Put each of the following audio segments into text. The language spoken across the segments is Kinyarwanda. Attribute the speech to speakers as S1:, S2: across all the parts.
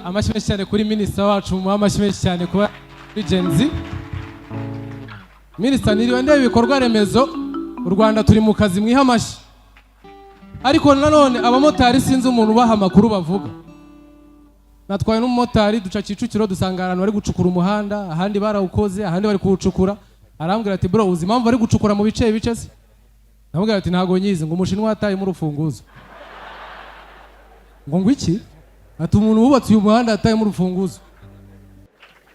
S1: amashyi cyane kuri minisita wacu amashyi cyane kuba Genzi. Minisita niriwe ndeba ibikorwa remezo u Rwanda turi mu kazi mwiha amashyi, ariko nanone abamotari sinzi umuntu ubaha amakuru bavuga. Natwaye n'umumotari duca Kicukiro dusanga abantu bari gucukura umuhanda, ahandi barawukoze, ahandi bari kuwucukura. Arambwira ati bro uzi impamvu bari gucukura mu bice se? Namubwira ati ntago nyizi, ngo umushinwa ataye mu rufunguzo. Ngo iki? Ati umuntu wubatse uyu muhanda ataye mu rufunguzo.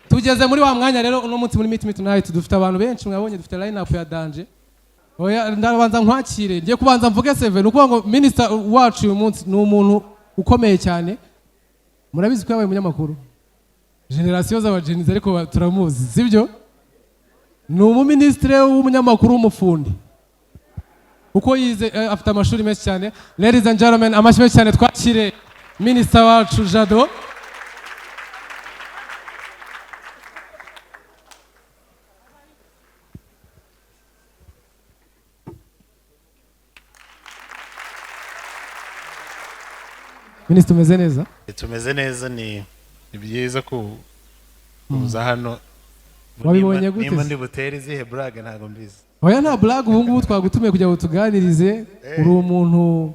S1: Tugeze muri wa mwanya rero uno munsi muri Meet Me Tonight dufite abantu benshi mwabonye, dufite line up ya Danger. Oya ndabanza nkwakire, ngiye kubanza mvuge 7 nuko ngo minister wacu uyu munsi ni umuntu ukomeye cyane. Murabizi ko yabaye umunyamakuru generation z'abagenizi, ariko turamuzi sibyo? Ni umuministre w'umunyamakuru w'umufundi uko yize, afite amashuri menshi cyane. Ladies and gentlemen, amashyi cyane twakire minister wacu Jado. Minister umeze neza?
S2: Tumeze neza, ni byiza kuza hano.
S1: Wabibonye gute?
S2: Nimba ndi butere zihe brag ntago mbizi.
S1: Oya nta brag, ubu ngubu twagutumiye kugira ngo tuganirize. Uri umuntu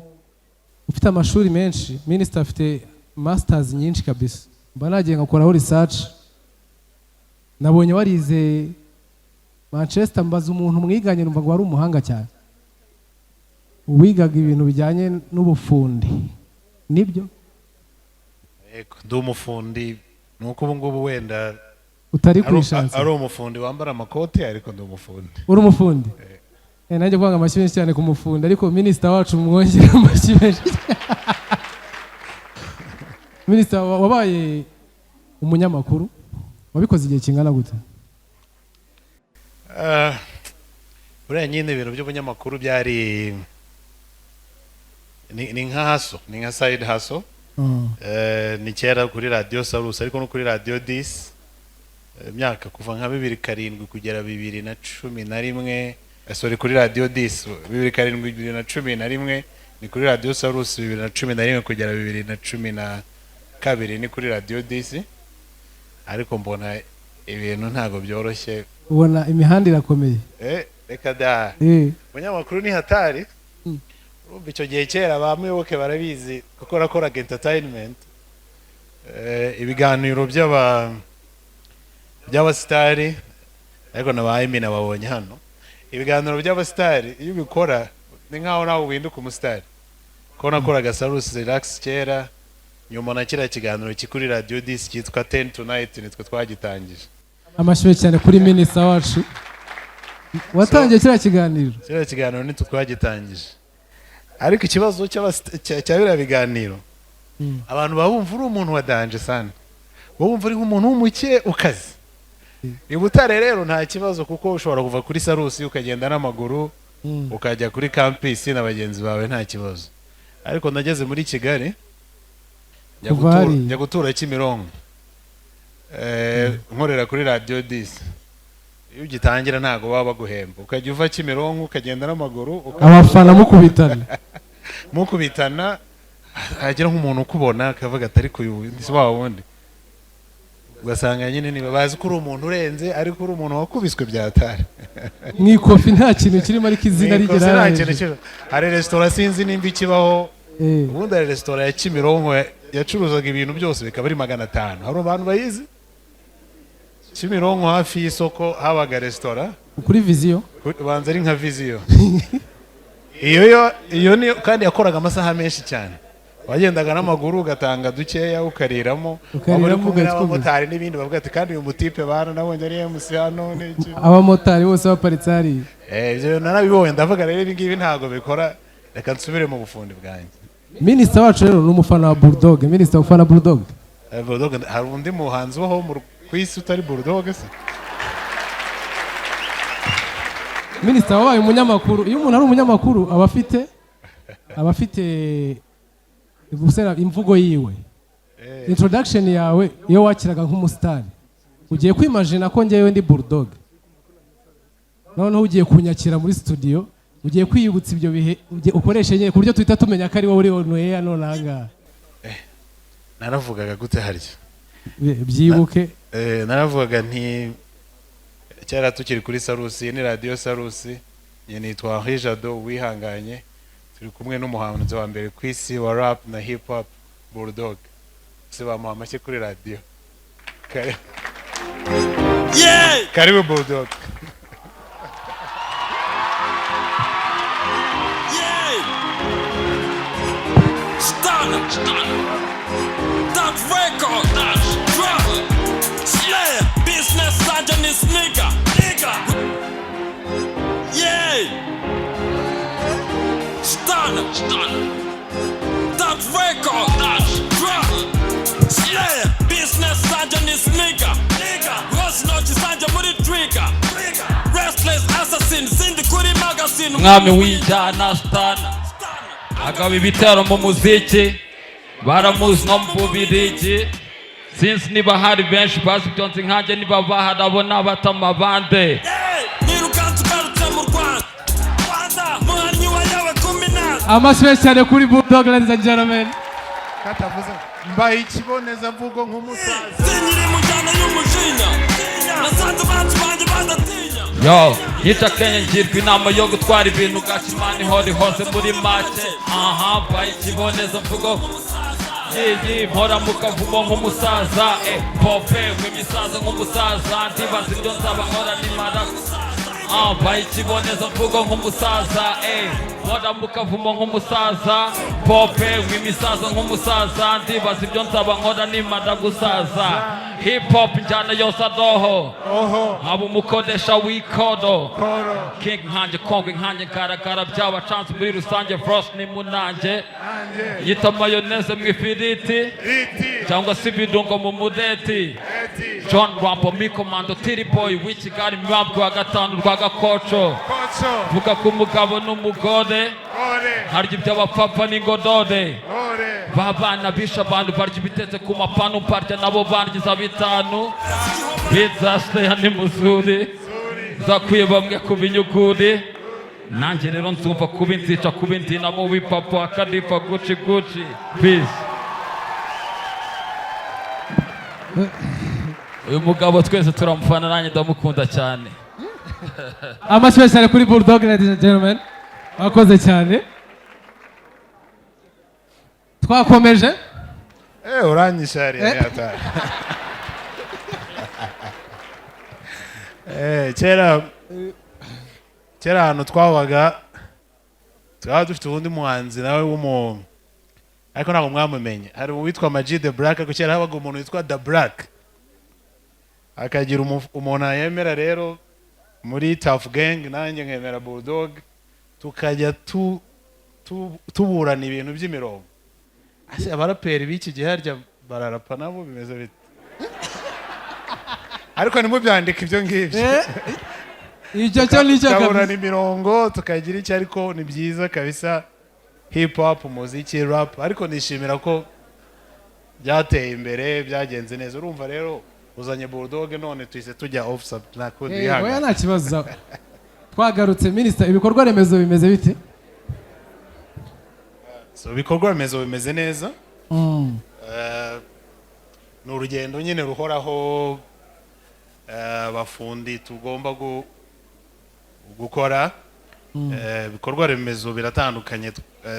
S1: ufite amashuri menshi, minister afite masters nyinshi kabisa. Mba nagiye ngakoraho research, nabonye warize Manchester, mbaza umuntu mwiganye numva ngo wari umuhanga cyane. Wigaga ibintu bijyanye n'ubufundi. Nibyo?
S2: Eko ndi umufundi, nuko ubu ngubu wenda
S1: utari kwishanza.
S2: Ari umufundi wambara amakoti, ariko ndi umufundi.
S1: Uri umufundi? Nanjye kwanga amashyi menshi cyane ku mufundi, ariko minister wacu mwongera amashyi menshi. Minister wabaye umunyamakuru, wabikoze igihe kingana gute?
S2: Buriya nyine ibintu by'ubunyamakuru byari ni nka hustle, ni nka side hustle. Ni kera kuri Radio Salus, ariko no kuri Radio 10 imyaka kuva nka 2007 kugera 2011. Sorry, kuri Radio 10 2007 2011 ni kuri Radio Salus, 2011 kugera 2012 ni kuri Radio 10. Ariko mbona ibintu ntago byoroshye,
S1: ubona imihanda irakomeye.
S2: Reka da munyamakuru ni hatari. Icyo gihe kera bamuyoboke barabizi kuko rakora entertainment, ibiganiro by'abastari, ariko nabaye mina babonye hano ibiganiro by'abastari. Iyo ubikora ni nkaho nawe winduka umustari, ko nakoraga Salus Relax kera, nyuma na kira kiganiro kikuri Radio 10 cyitwa 10 Tonight nitwe twagitangije.
S1: Amashyi cyane kuri minister wacu watangiye kira kiganiro nitwe twagitangije. Ariko ikibazo cyabira biganiro, abantu babumva uri umuntu wa Danger sana, babumva uri nk'umuntu w'umuke ukazi. Ibutare rero nta kibazo, kuko ushobora kuva kuri Salus ukagenda n'amaguru ukajya kuri campus na bagenzi bawe nta kibazo. Ariko nageze muri Kigali njya gutura Kimironko, nkorera kuri Radio 10. Iyo ugitangira ntago baba baguhemba, ukajya uva Kimironko ukagenda n'amaguru, abafana
S2: mukubitana hagira nk'umuntu ukubona akavuga atari kuyundi wa wundi, ugasanga nyine niba bazi ko uri umuntu urenze, ariko uri umuntu wakubiswe byatari.
S1: Mwikofi nta kintu kirimo, ariko izina rigera.
S2: Hari restaurant sinzi nimba ikibaho, ubundi hari restaurant ya Kimironko yacuruzaga ibintu byose bikaba ari 500. Hari abantu bayizi Kimironko hafi y'isoko habaga restaurant
S1: kuri Vision,
S2: banza ari nka Vision. Iyo ni kandi yakoraga amasaha menshi cyane, wagendaga n'amaguru ugatanga dukeya ukariramo, abari kumwe n'abamotari n'ibindi bavuga ati kandi uyu mutipe bana nabonye ari MC hano n'iki,
S1: abamotari bose baparitse hari.
S2: Ibyo narabibonye, ndavuga rero ibi ngibi ntago bikora, reka nsubire mu bufundi bwanjye.
S1: Minister wacu rero ni umufana wa Bulldog. Minister ufana Bulldog?
S2: Bulldog, hari undi muhanzi waho mu kwisi utari Bulldog se?
S1: Minister wabaye umunyamakuru. Iyo umuntu ari umunyamakuru aba afite imvugo yiwe. Introduction yawe iyo wakiraga nk'umustar ugiye kwimagina ko ngewe ndi bulldog noneho ugiye kunyakira muri studio ugiye kwiyibutsa ibyo bihe ukoreshe nyine ku buryo tuhita tumenya ko ari wowe uri onoya none ahangaha.
S2: naravugaga gute harya
S1: byibuke
S2: naravugaga nti cyara tukiri kuri Sarusi ni radio Sarusi nitwa Henri Jado wihanganye turi kumwe n'umuhanzi wa mbere ku isi wa rap na hip hop Bulldog se bamuha amashyi kuri radio karibu Bulldog.
S3: That record, drop, slayer, business sergeant is nigga. Yeah, stunner. That record, drop, slayer, business sergeant is nigga. Ross Notch sergeant with the trigger. Restless assassins in the Kuri magazine.
S4: Mwami w'injyana stunner. Agaba ibitero mu muziki baramuzi no mu Bubiligi since niba hari benshi bazi byonse nkanjye niba bahari abo n'abatama bande
S1: amashyi cyane kuri Bulldog ladies and gentlemen.
S2: Katavuze mbaye ikiboneza mvugo nk'umusaza
S3: sinyiri mu njyana y'umujinya nasanze abantu banjye badatinya
S4: yo yita Kenya ngirwa inama yo gutwara ibintu gakimani hori hose muri make mbaye ikiboneza mvugo mpora mu kavumo nk'umusaza pope w'imisaza nk'umusaza ndibaza ibyo nzaba nkora nimara mbaye ikiboneza mvugo nk'umusaza mpora mu kavumo nk'umusaza pope w'imisaza nk'umusaza ndibaza ibyo nzaba nkora nimara gusaza hip hop njyana yose adoho aba umukodesha w'ikodo king nkanjye kongwe nkanjye ngaragara byaba chance muri rusange frost ni munanjye yita mayoneze mu ifiriti cyangwa se ibidungo mu mudeti John Rambo mikomando tiri boy w'ikigali mwabwo wa gatanu rwa gakoco vuga ku mugabo n'umugore harya iby'abapfapfa n'ingodode babana bisha abantu barya ibitetse ku mapanu mparya nabo baryiza bitanu bizasleya ni muzuri zakwiye bamwe ku binyuguri nanjye rero nzumva kuba inzica kuba indinamo w'ipapa akadipa guci guci peace. uyu mugabo twese turamufana nanjye ndamukunda cyane.
S1: amashyi cyane kuri Bulldog ladies and gentlemen. Wakoze cyane twakomeje
S2: uranyishariye yata kera hano twabaga dufite ubundi muhanzi nawe w'umuntu ariko ntabwo mwamumenye hari uwitwa Majid the Black ariko kera habaga umuntu witwa The Black akagira umuntu yemera rero muri Tough Gang nanjye nkemera Bulldog tukajya tuburana ibintu by'imirongo abaraperi b'iki gihe harya bararapa nabo bimeze bite ariko nimubyandika ibyo ngibyo
S1: ibyo cyo nicyo
S2: kaburana imirongo tukagira icyo ariko ni byiza kabisa hip hop umuziki rap ariko nishimira ko byateye imbere byagenze neza urumva rero uzanye Bulldog none twise tujya offside nakudi hanga
S1: oya nta kibazo twagarutse minister ibikorwa remezo bimeze bite
S2: so ibikorwa remezo bimeze neza ni urugendo nyine ruhoraho abafundi tugomba gukora ibikorwa remezo biratandukanye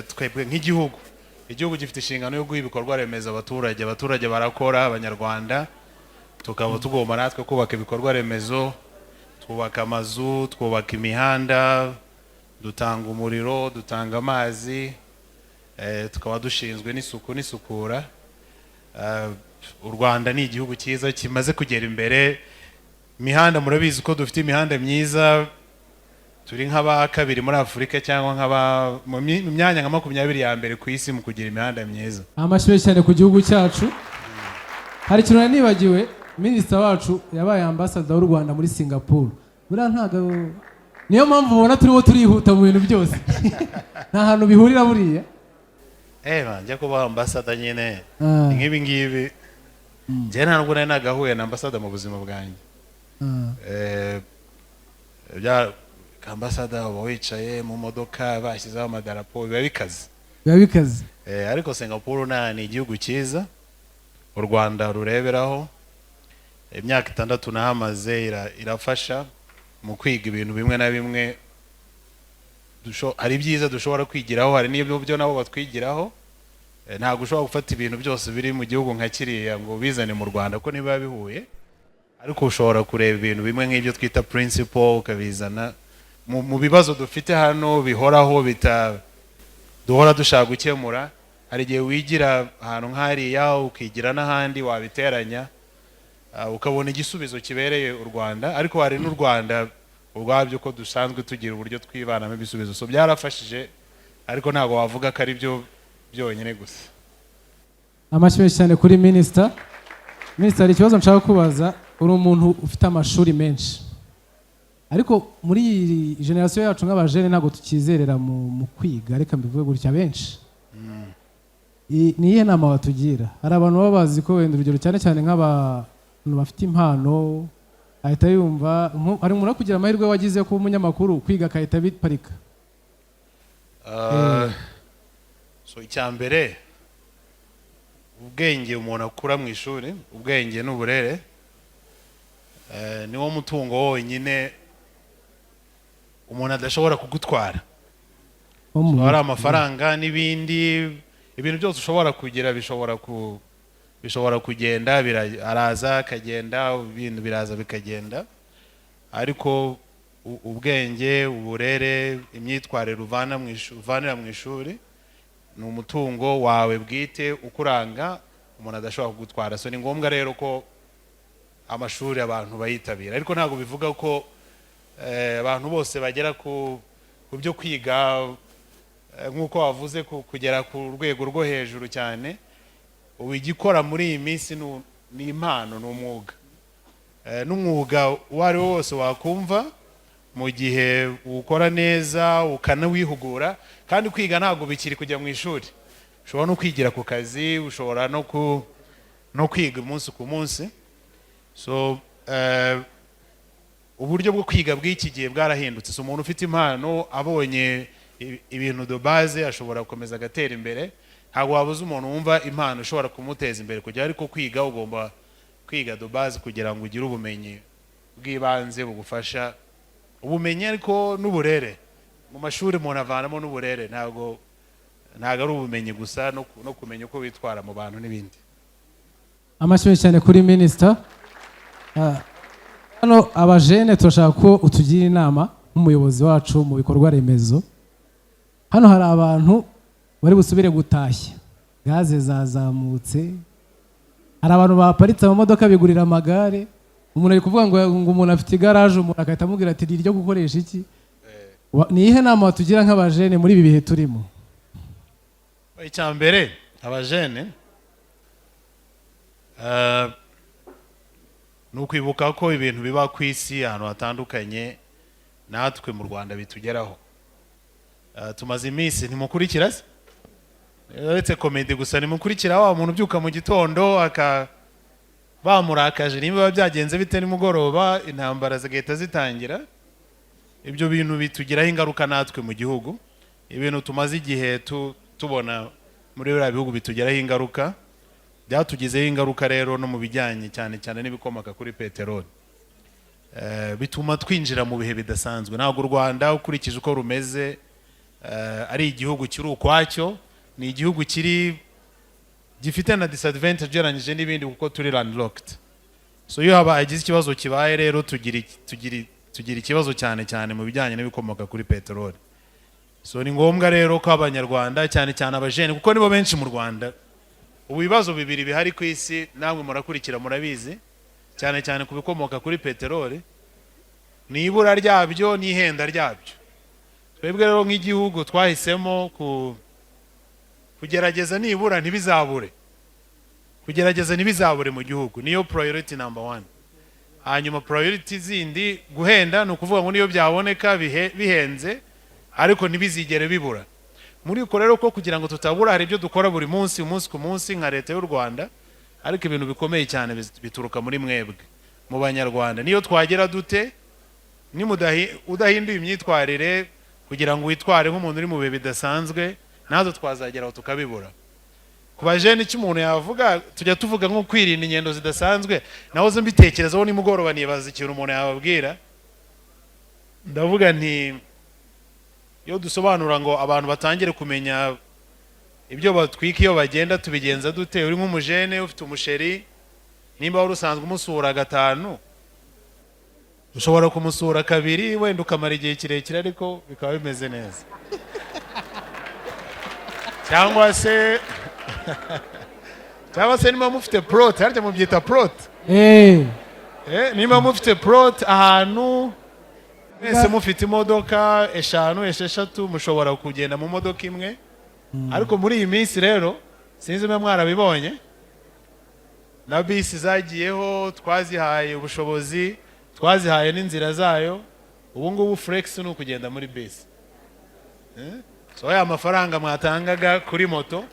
S2: twebwe nk'igihugu gifite inshingano yo guha ibikorwa remezo abaturage barakora abanyarwanda tukaba tugomba natwe kubaka ibikorwa remezo twubaka amazu twubaka imihanda dutanga umuriro dutanga amazi tukaba dushinzwe n'isuku n'isukura u Rwanda ni igihugu cyiza kimaze kugera imbere imihanda murabizi ko dufite imihanda myiza turi nk'aba kabiri muri Afurika cyangwa nk'aba mu myanya nka 20 ya mbere ku isi mu kugira imihanda myiza
S1: amashyi cyane ku gihugu cyacu hari ikintu nibagiwe minisita wacu yabaye ambassador w'u Rwanda muri Singapore buriya ntago niyo mpamvu ubona turihuta mu bintu byose nta hantu bihurira buriya
S2: njya kuba ambassador nyine nk'ibi ngibi njye ntabwo nari nagahuye na ambassador mu buzima bwanjye bya ambassador uba wicaye mu modoka bashyizeho amadarapo biba bikaze ariko Singapore ni igihugu cyiza u Rwanda rureberaho imyaka 6 nahamaze irafasha mu kwiga ibintu bimwe na bimwe hari byiza dushobora kwigiraho hari n'ibyo byo nabo batwigiraho ntabwo ushobora gufata ibintu byose biri mu gihugu nka kiriya ngo bizane mu Rwanda ko niba bihuye ariko ushobora kureba ibintu bimwe nk'ibyo twita principle ukabizana mu bibazo dufite hano bihoraho duhora dushaka gukemura hari igihe wigira ahantu nk'hariya ukigira n'ahandi wabiteranya ukabona igisubizo kibereye u Rwanda ariko hari n'u Rwanda ubwabyo ko dusanzwe tugira uburyo twibanamo ibisubizo so byarafashije ariko ntabwo wavuga ko ari byo byonyine gusa.
S1: Amashyi cyane kuri Minister. Minister, hari ikibazo nshaka kubaza. Uri umuntu ufite amashuri menshi ariko muri generation yacu nk'abajene ntabwo tukizerera mu kwiga reka mbivuge gutya benshi niye nama watugira. Hari abantu baba bazi ko wenda urugero cyane cyane nk'abantu bafite impano ahita yumva hari umuntu kugira amahirwe wagize ko umunyamakuru kwiga akahita biparika.
S2: So icyambere ubwenge umuntu akura mu ishuri ubwenge n'uburere niwo mutungo wonyine umuntu adashobora kugutwara. Hari amafaranga n'ibindi ibintu byose ushobora kugira bishobora kugenda araza akagenda ibintu biraza bikagenda ariko ubwenge uburere imyitwarire uvanira mu ishuri ni umutungo wawe bwite ukuranga umuntu adashobora kugutwara. So ni ngombwa rero ko amashuri abantu bayitabira ariko ntabwo bivuga ko abantu bose bagera ku byo kwiga nk'uko wavuze kugera ku rwego rwo hejuru cyane. Ubu igikora muri iyi minsi ni impano n'umwuga n'umwuga uwo ari wo wose wakumva mu gihe ukora neza ukanawihugura kandi kwiga ntabwo bikiri kujya mu ishuri ushobora no kwigira ku kazi ushobora no kwiga umunsi ku munsi. So uburyo bwo kwiga bw'iki gihe bwarahindutse. So umuntu ufite impano abonye ibintu de base ashobora gukomeza agatera imbere. Ntabwo wabuze umuntu wumva impano ushobora kumuteza imbere kujya ariko kwiga ugomba kwiga de base kugira ngo ugire ubumenyi bw'ibanze bugufasha ubumenyi ariko n'uburere mu mashuri umuntu avanamo n'uburere ntabwo ari ubumenyi gusa no kumenya uko witwara mu bantu n'ibindi.
S1: Amashyi cyane kuri Minister. Hano abajene turashaka ko utugira inama nk'umuyobozi wacu mu bikorwa remezo. Hano hari abantu bari busubire gutashya gaze zazamutse hari abantu baparitse mu modoka bigurira amagare umuntu ari kuvuga ngo umuntu afite igaraje umuntu akahita amubwira ati ryo gukoresha iki. Ni ihe nama watugira nk'abajene muri ibi bihe turimo?
S2: Icyambere abajene nukwibuka ko ibintu biba ku isi ahantu hatandukanye natwe mu Rwanda bitugeraho. Tumaze iminsi ntimukurikira se uretse komedi gusa nimukurikira wa muntu ubyuka mu gitondo bamurakaje niba byagenze bite nimugoroba intambara zigahita zitangira. Ibyo bintu bitugiraho ingaruka natwe mu gihugu. Ibintu tumaze igihe tubona muri biriya bihugu bitugeraho ingaruka byatugizeho ingaruka rero no mu bijyanye cyane cyane n'ibikomoka kuri peteroli bituma twinjira mu bihe bidasanzwe. Ntabwo u Rwanda ukurikije uko rumeze ari igihugu kiri ukwacyo ni igihugu gifite na disadvantage ugereranyije n'ibindi kuko turi landlocked. So iyo hagize ikibazo kibaye rero tugira ikibazo cyane cyane mu bijyanye n'ibikomoka kuri peteroli. So ni ngombwa rero ko abanyarwanda cyane cyane abajene kuko nibo benshi mu Rwanda ubu bibazo bibiri bihari ku isi namwe murakurikira murabizi cyane cyane ku bikomoka kuri peteroli ni ibura ryabyo n'ihenda ryabyo. Twebwe rero nk'igihugu twahisemo kugerageza nibura ntibizabure mu gihugu niyo priority number 1. Hanyuma priority zindi guhenda ni ukuvuga ngo niyo byaboneka bihenze ariko ntibizigere bibura. Muri uko rero ko kugira ngo tutabura hari ibyo dukora buri munsi ku munsi nka leta y'u Rwanda ariko ibintu bikomeye cyane bituruka muri mwebwe mu banyarwanda. Niyo twagera dute ni udahinduye imyitwarire kugira ngo witware nk'umuntu uri mu bihe bidasanzwe, nazo twazageraho tukabibura. Ku bajene icyo umuntu yavuga, tujya tuvuga nko kwirinda ingendo zidasanzwe, naho zo mbitekerezaho nimugoroba nibaza ikintu umuntu yababwira. Ndavuga nti iyo dusobanura ngo abantu batangire kumenya ibyo batwika iyo bagenda tubigenza dute. Uri nk'umujene ufite umusheri, nimba wari usanzwe umusura 5, ushobora kumusura 2 wenda ukamara igihe kirekire ariko bikaba bimeze neza. cyangwa se niba mufite plot, harya mubyita plot, niba mufite plot ahantu mwese mufite imodoka 5, 6 mushobora kugenda mu modoka imwe. Ariko muri iyi minsi rero sinzi mwe mwarabibonye, na bisi zagiyeho, twazihaye ubushobozi, twazihaye n'inzira zayo. Ubu ngubu flex ni ukugenda muri bisi. So ya mafaranga mwatangaga kuri moto,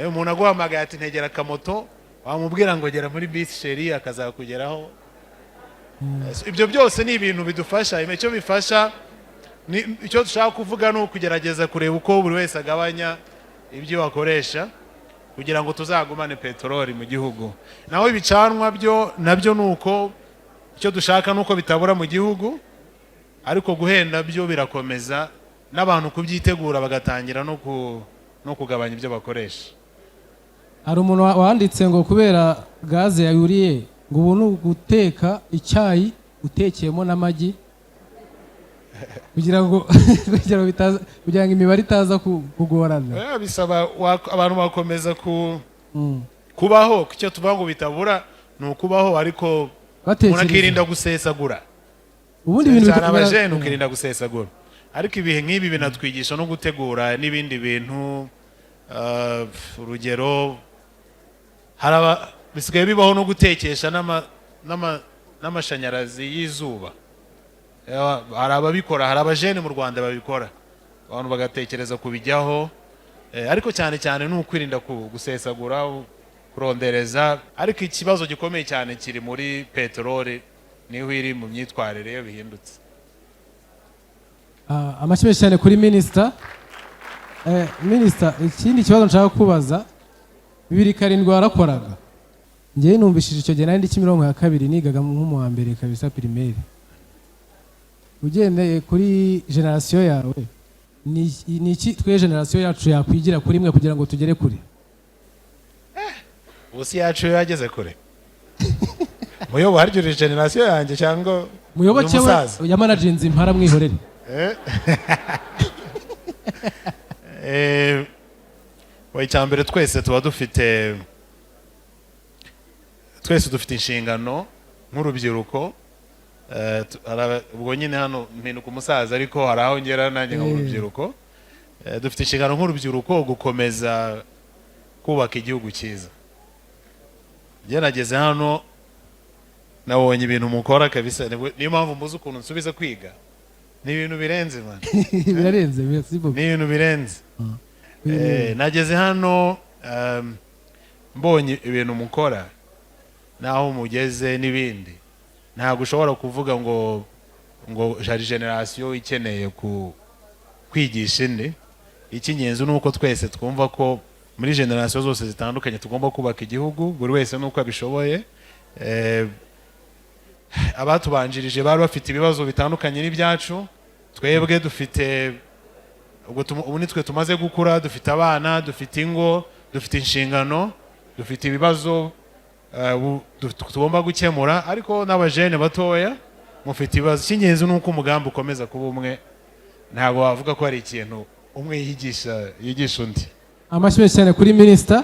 S2: umuntu aguhamagaye ati ntegera akamoto, wamubwira ngo gera muri bisi sheri akazakugeraho. Ibyo byose ni ibintu bidufasha. Icyo bifasha, icyo dushaka kuvuga ni ukugerageza kureba uko buri wese agabanya ibyo wakoresha kugira ngo tuzagumane peteroli mu gihugu. Naho ibicanwa byo nabyo nuko icyo dushaka nuko bitabura mu gihugu, ariko guhenda byo birakomeza, n'abantu kubyitegura bagatangira no kugabanya ibyo bakoresha.
S1: Hari umuntu wanditse ngo kubera gaze yayuriye ngo ubu ni uguteka icyayi utekeyemo n'amagi kugira ngo imibare itaza kugorana.
S2: Bisaba abantu bakomeza kubaho. Icyo tuvuga ngo bitabura ni ukubaho, ariko munakirinda gusesagura.
S1: Ubundi ibintu
S2: abajene ukirinda gusesagura. Ariko ibihe nk'ibi binatwigisha no gutegura n'ibindi bintu. Urugero, bisigaye bibaho no gutekesha n'amashanyarazi y'izuba. Hari ababikora, hari abajene mu Rwanda babikora, abantu bagatekereza kubijyaho. Ariko cyane cyane ni ukwirinda gusesagura, kurondereza. Ariko ikibazo gikomeye cyane kiri muri peteroli, niho iri mu myitwarire iyo bihindutse.
S1: Amashyi cyane kuri Minister. Minister, ikindi kibazo nshaka kubaza, 2007 warakoraga. Ngiye numvishije icyo gihe nari ndi Kimironko ya 2 nigaga mu wa mbere kabisa primaire. Ugendeye kuri generation yawe, ni iki twe generation yacu yakwigira kuri mwe kugira ngo tugere kuri?
S2: Usi yacu yageze kure. Muyobo haryo generation yanjye cyangwa
S1: Muyobo cyewe ya managenzi impara mwihorere.
S2: Icyambere twese tuba dufite inshingano nk'urubyiruko. Ubwo nyine hano mpinduka umusaza, ariko hari aho ngera nanjye nk'urubyiruko. Dufite inshingano nk'urubyiruko gukomeza kubaka igihugu cyiza. Njye nageze hano nabonye ibintu mukora kabisa, niyo mpamvu mbuze ukuntu nsubiza kwiga. Ni ibintu birenze man.
S1: Birarenze, merci beaucoup.
S2: Ni ibintu birenze. Nageze hano mbonye ibintu mukora naho mugeze n'ibindi. Ntabwo ushobora kuvuga ngo jari generation ikeneye kwigisha indi. Ikinyenzo nuko twese twumva ko muri generation zose zitandukanye tugomba kubaka igihugu, buri wese nuko abishoboye. Abatubanjirije bari bafite ibibazo bitandukanye n'ibyacu. Twebwe dufite ubu nitwe tumaze gukura, dufite abana, dufite ingo, dufite inshingano, dufite ibibazo tugomba gukemura. Ariko n'abajene batoya mufite ibibazo. Ikinyenzo nuko umugambi ukomeza kuba umwe, ntabwo wavuga ko ari ikintu umwe yigisha undi.
S1: Amashyi cyane kuri Minister.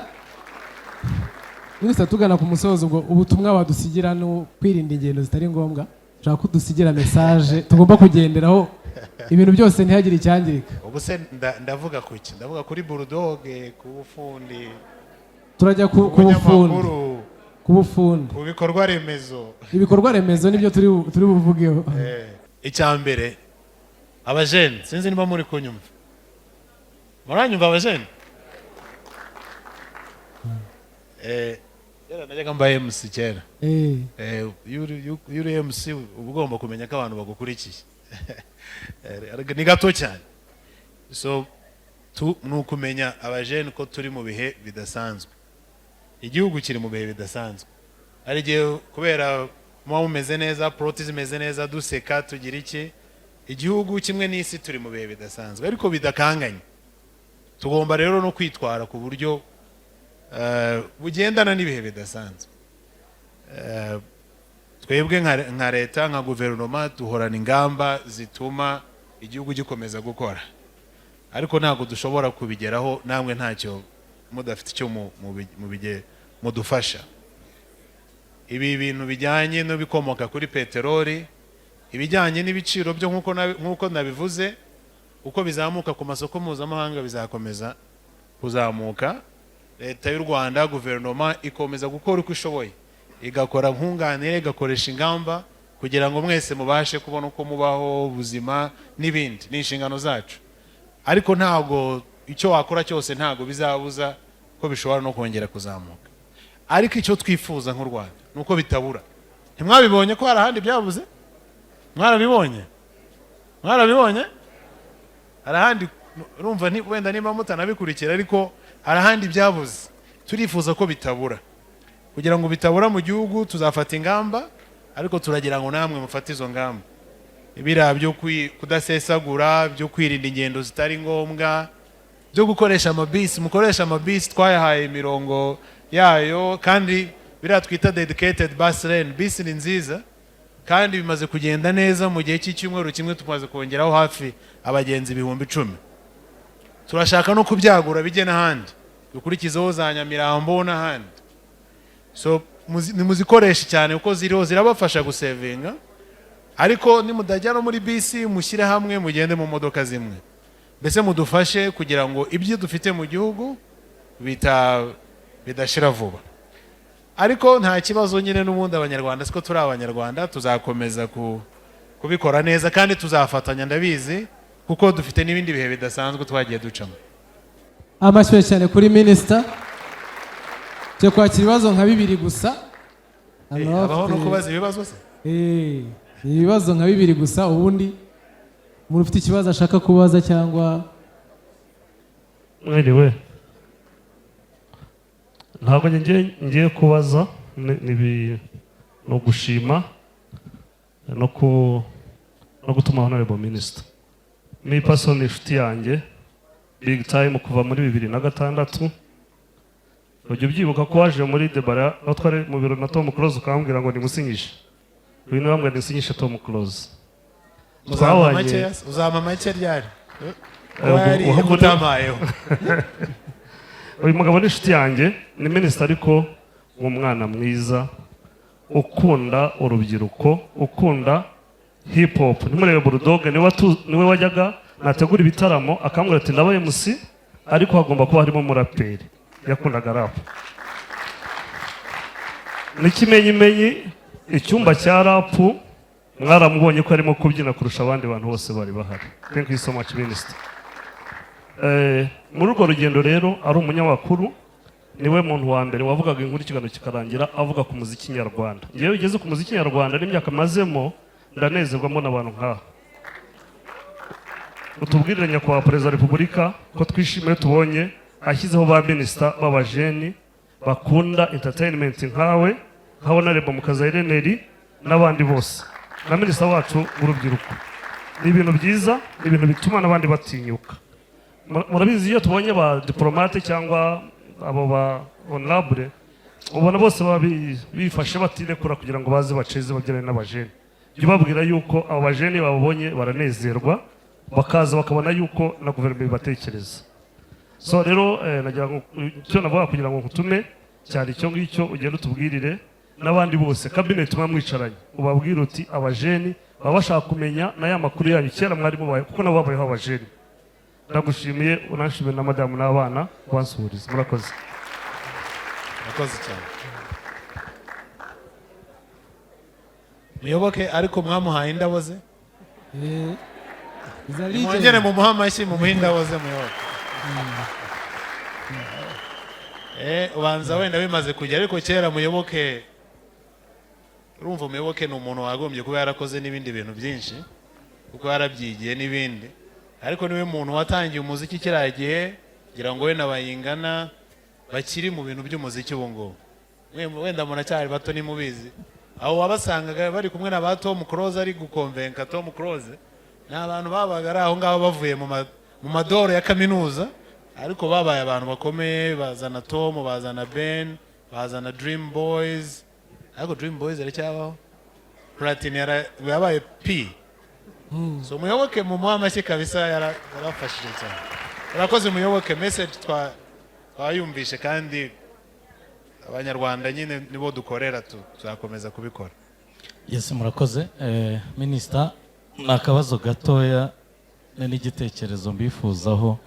S1: Minister, tugana ku musozo, ngo ubutumwa wadusigira no kwirinda ingendo zitari ngombwa. Nshaka kudusigira message tugomba kugenderaho, ibintu byose ntihagire icyangirika.
S2: Ubu se ndavuga kuki? Ndavuga kuri Bulldog, ku bufundi.
S1: Turajya ku bufundi. Ku bufundi.
S2: Ku bikorwa remezo.
S1: Ibikorwa remezo nibyo turi buvugeho.
S2: Icyambere, abajene, sinzi niba muri kunyumva. Muranyumva abajene? kera najyaga mbaye MC kera yuri MC uba ugomba kumenya ko abantu bagukurikiye ni gato cyane so nukumenya abajene ko turi mu bihe bidasanzwe igihugu kiri mu bihe bidasanzwe ari gihe kubera muba mumeze neza proti zimeze neza duseka tugira iki igihugu kimwe n'isi turi mu bihe bidasanzwe ariko bidakanganye tugomba rero no kwitwara ku buryo bugendana n'ibihe bidasanzwe twebwe nka leta nka guverinoma duhorana ingamba zituma igihugu gikomeza gukora ariko ntabwo dushobora kubigeraho namwe ntacyo mudafite icyo mudufasha ibi bintu bijyanye n'ibikomoka kuri peteroli ibijyanye n'ibiciro byo nk'uko nabivuze uko bizamuka ku masoko mpuzamahanga bizakomeza kuzamuka leta y'u Rwanda guverinoma ikomeza gukora uko ishoboye igakora nkunganire igakoresha ingamba kugira ngo mwese mubashe kubona uko mubaho ubuzima n'ibindi n'inshingano zacu ariko ntabwo icyo wakora cyose ntabwo bizabuza ko bishobora no kongera kuzamuka ariko icyo twifuza nk'u Rwanda nuko bitabura ntimwabibonye ko hari ahandi byabuze mwarabibonye hari ahandi urumva wenda niba mutanabikurikira ariko hari ahandi byabuze turifuza ko bitabura kugira ngo bitabura mu gihugu tuzafata ingamba ariko turagira ngo namwe mufate izo ngamba ibira byo kudasesagura byo kwirinda ingendo zitari ngombwa byo gukoresha amabisi mukoresha amabisi twayahaye imirongo yayo kandi bira twita dedicated bus lane bisi ni nziza kandi bimaze kugenda neza mu gihe cy'icyumweru kimwe tumaze kongeraho hafi abagenzi 10,000 turashaka no kubyagura bijye n'ahandi dukurikizeho za Nyamirambo n'ahandi so nimuzikoresha cyane uko ziriho zirabafasha gusevinga ariko nimudajya no muri bisi mushyire hamwe mugende mu modoka zimwe mbese mudufashe kugira ngo ibyo dufite mu gihugu bidashira vuba ariko nta kibazo nyine n'ubundi abanyarwanda siko turi abanyarwanda tuzakomeza kubikora neza kandi tuzafatanya ndabizi kuko dufite n'ibindi bihe bidasanzwe twagiye ducamo
S1: amashwe cyane kuri minister cyo kwakira ibibazo nka 2 gusa
S2: abaho no kubaza ibibazo se
S1: ibibazo nka 2 gusa ubundi umuntu ufite ikibazo ashaka kubaza cyangwa
S5: anyway ntabwo ngiye kubaza no gushima no gutuma honorable minister me personally inshuti yanjye big time kuva muri 2006 ujye ubyibuka ko waje muri debara aho twari mu biro na Tom Close ukambwira ngo nimusinyishe uyu niwe wambwira nisinyishe Tom Close
S2: uzama make ryari
S5: uyu mugabo ni inshuti yanjye ni minister ariko umwana mwiza ukunda urubyiruko ukunda hip hop nimurebe Bulldog niwe wajyaga nategura ibitaramo akambwira ati ndabaye MC ariko hagomba kuba harimo muraperi yakundaga rap n'ikimenyimenyi icyumba cya rap mwaramubonye ko arimo kubyina kurusha abandi bantu bose bari bahari thank you so much minister muri urwo rugendo rero ari umunyamakuru niwe muntu wa mbere wavugaga inkuru ikiganiro kikarangira avuga ku muziki nyarwanda ngewe ugeze ku muziki nyarwanda n'imyaka mazemo ndanezerwamo n'abantu nk'aha utubwirire nyakubahwa perezida wa repubulika ko twishimiye tubonye ashyizeho ba minisita b'abajeni bakunda entertainment nkawe nkabona reba mukaza Ireneri n'abandi bose na minisita wacu w'urubyiruko ni ibintu byiza ni ibintu bituma n'abandi batinyuka murabizi iyo tubonye ba diplomate cyangwa abo ba honorable ubona bose bifashe batirekura kugira ngo baze baceze babyarane n'abajeni jya ubabwira yuko abo bajeni babonye baranezerwa bakaza bakabona yuko na guverinoma ibatekereza so rero nagira ngo icyo navuga kugira ngo nkutume cyari icyo ngicyo ugenda utubwirire n'abandi bose cabinet mwamwicaranye ubabwira uti abajeni baba bashaka kumenya na ya makuru yanyu kera mwari mubaye kuko nabo babayeho abajeni ndagushimiye unashimiye na madamu n'abana bansuriza murakoze
S2: cyane muyoboke ariko mwamuhaye indabo ze mwongere mu muhamashyi mu muhinda woze muyoboke ubanza wenda bimaze kujya, ariko kera Muyoboke, urumva Muyoboke ni umuntu wagombye kuba yarakoze n'ibindi bintu byinshi kuko yarabyigiye n'ibindi, ariko niwe muntu watangiye umuziki kiriya gihe, ngira ngo we n'abayingana bakiri mu bintu by'umuziki ubu ngubu. Wenda munacyari bato nimubizi, aho wabasangaga bari kumwe na ba Tom Close ari gukonvenka Tom Close, ni abantu babaga ari aho ngaho bavuye mu madoro ya kaminuza, ariko babaye abantu bakomeye, bazana Tom, bazana Ben, bazana Dream Boys, ariko Dream Boys aracyabaho, Platini yabaye P. So Muyoboke mu muhamashyi kabisa yarafashije cyane. Urakoze Muyoboke, message twayumvishe, kandi abanyarwanda nyine nibo dukorera, tuzakomeza kubikora.
S6: Yes, murakoze. Minister, nakabazo gatoya n'igitekerezo mbifuzaho.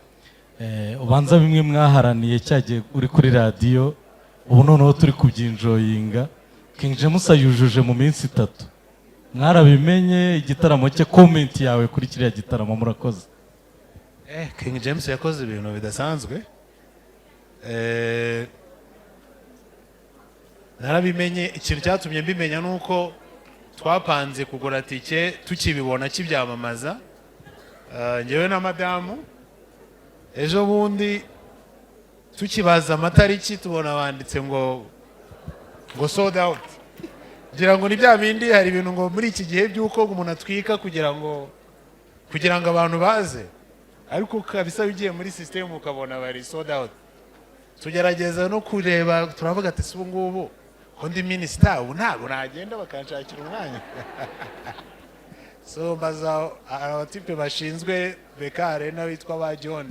S6: Ubanza bimwe mwaharaniye cyagiye uri kuri radio, ubu noneho turi kubyinjoyinga. King James ayujuje mu minsi 3. Mwarabimenye igitaramo cye, comment yawe kuri kiriya gitaramo? Murakoze.
S2: King James yakoze ibintu bidasanzwe. Narabimenye, ikintu cyatumye mbimenya nuko twapanze kugura tike tukibibona kibyamamaza, ngewe na madamu, ejo bundi tukibaza amatariki tubona banditse ngo sold out. Ngira ngo ni bya bindi, hari ibintu ngo muri iki gihe by'uko umuntu atwika kugira ngo abantu baze, ariko kabisa ugiye muri system ukabona bari sold out. Tugerageza no kureba, turavuga ati ubu ngubu undi minister ubu ntabwo nagenda bakanshakira umwanya. So baza abatipe bashinzwe Bekare na witwa ba John,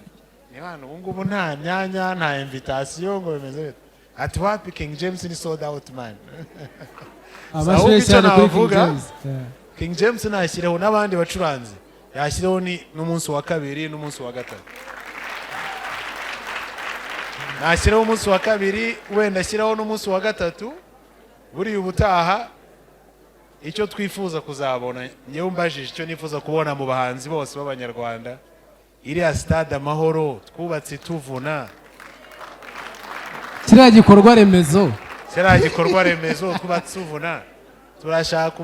S2: ni hano ubu ngubu nta myanya, nta invitation ngo bimeze ati wapi King James ni sold out man.
S1: Abasheshe kuri King James.
S2: King James nashireho n'abandi bacuranzi, yashyireho n'umunsi wa kabiri n'umunsi wa gatatu. Nashireho umunsi wa kabiri, wenda ashyiraho n'umunsi wa gatatu. Buri ubutaha icyo twifuza kuzabona, nyewe mbajije icyo nifuza kubona mu bahanzi bose b'abanyarwanda, iriya stade Amahoro twubatse tuvuna,
S1: kiriya gikorwa remezo twubatse tuvuna. Turashaka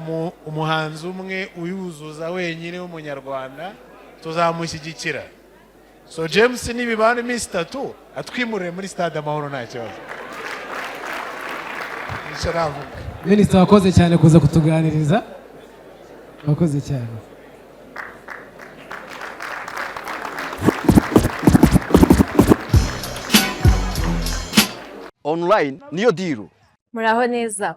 S1: umuhanzi umwe uyuzuza wenyine w'umunyarwanda, tuzamushyigikira. So James nibibana iminsi 3 atwimurire muri stade Amahoro nta kibazo. Minister, wakoze cyane kuza kutuganiriza, wakoze cyane.
S7: Online niyo deal.
S8: Muraho neza.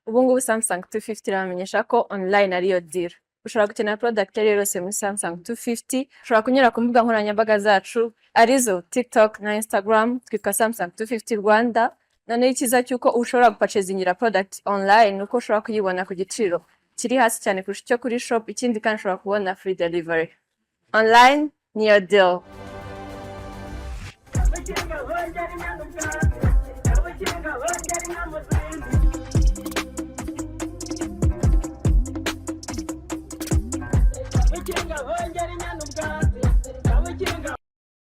S8: Ubu ngubu Samsung 250 iramenyesha ko online ariyo deal. Ushobora gukenera product yose muri Samsung 250, ushobora kunyura ku mbuga nkoranyambaga zacu arizo TikTok na Instagram, twitwa Samsung 250 Rwanda. None ikiza cyuko ushobora gupacezingira product online, uko ushobora kuyibona ku giciro kiri hasi cyane kurusha icyo kuri shop. Ikindi kandi ushobora kubona free delivery. Online niyo deal.